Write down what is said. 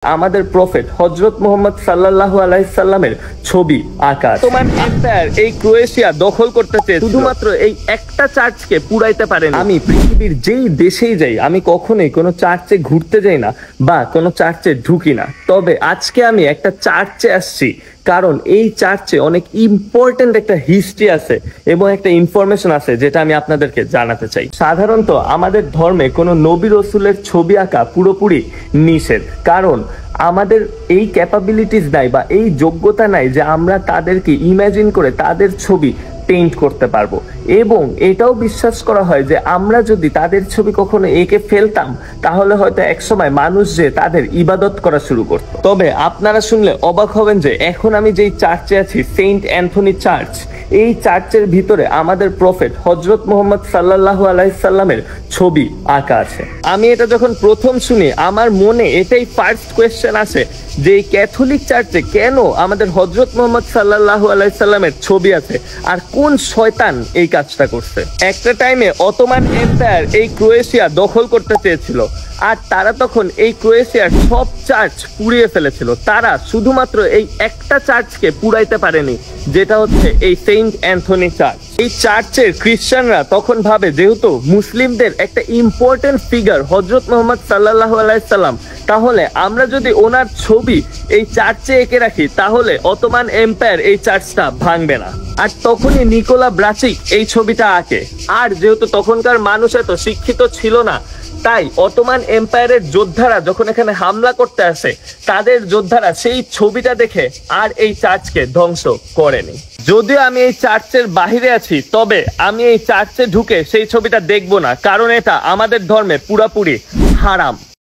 আমাদের প্রফেট হযরত মুহাম্মদ সাল্লাল্লাহু আলাইহি সাল্লামের ছবি আঁকা। তোমার এম্পায়ার এই ক্রোয়েশিয়া দখল করতে চেয়ে শুধুমাত্র এই একটা চার্চকে পুরাইতে পারেন। আমি পৃথিবীর যেই দেশেই যাই আমি কখনোই কোনো চার্চে ঘুরতে যাই না বা কোনো চার্চে ঢুকি না। তবে আজকে আমি একটা চার্চে আসছি কারণ এই চার্চে অনেক ইম্পর্টেন্ট একটা হিস্ট্রি আছে এবং একটা ইনফরমেশন আছে যেটা আমি আপনাদেরকে জানাতে চাই। সাধারণত আমাদের ধর্মে কোনো নবী রসুলের ছবি আঁকা পুরোপুরি নিষেধ, কারণ আমাদের এই ক্যাপাবিলিটিস নাই বা এই যোগ্যতা নাই যে আমরা তাদেরকে ইমাজিন করে তাদের ছবি পেইন্ট করতে পারবো, এবং এটাও বিশ্বাস করা হয় যে আমরা যদি তাদের ছবি কখনো এঁকে ফেলতাম তাহলে হয়তো একসময় মানুষ যে তাদের ইবাদত করা শুরু করত। তবে আপনারা শুনলে অবাক হবেন যে এখন আমি যেই চার্চে আছি, সেন্ট অ্যান্থনি চার্চ, এই চার্চের ভিতরে আমাদের প্রফেট হযরত মুহাম্মদ সাল্লাল্লাহু আলাইহি সাল্লামের ছবি আঁকা আছে। আমি এটা যখন প্রথম শুনি আমার মনে এটাই ফার্স্ট কোয়েশ্চেন আসে যে এই ক্যাথলিক চার্চে কেন আমাদের হযরত মুহাম্মদ সাল্লাল্লাহু আলাইহি সাল্লামের ছবি আছে, আর কোন শয়তান এই কাজটা করছে। একটা টাইমে অটোমান এম্পায়ার এই ক্রোয়েশিয়া দখল করতে চেয়েছিল, আর তারা তখন এই ক্রোয়েশিয়ার সব চার্চ পুড়িয়ে ফেলেছিল। তারা শুধুমাত্র এই একটা চার্চকে পুড়াইতে পারেনি, যেটা হচ্ছে এই সেন্ট অ্যান্থনি চার্চ। এই চার্চের খ্রিস্টানরা তখন ভাবে যেহেতু মুসলিমদের একটা ইম্পর্টেন্ট ফিগার হযরত মুহাম্মদ সাল্লাল্লাহু আলাইহি সাল্লাম, তাহলে আমরা যদি ওনার ছবি এই চার্চে এঁকে রাখি তাহলে অটোমান এম্পায়ার এই চার্চটা ভাঙবে না। আর তখনই নিকোলা ব্রাচিক এই ছবিটা আঁকে। আর যেহেতু তখনকার মানুষ এত শিক্ষিত ছিল না, তাই অটোমান এম্পায়ারের যোদ্ধারা যখন এখানে হামলা করতে আসে, তাদের যোদ্ধারা সেই ছবিটা দেখে আর এই চার্চকে ধ্বংস করেনি। যদিও আমি এই চার্চের বাহিরে আছি, তবে আমি এই চার্চে ঢুকে সেই ছবিটা দেখবো না, কারণ এটা আমাদের ধর্মে পুরাপুরি হারাম।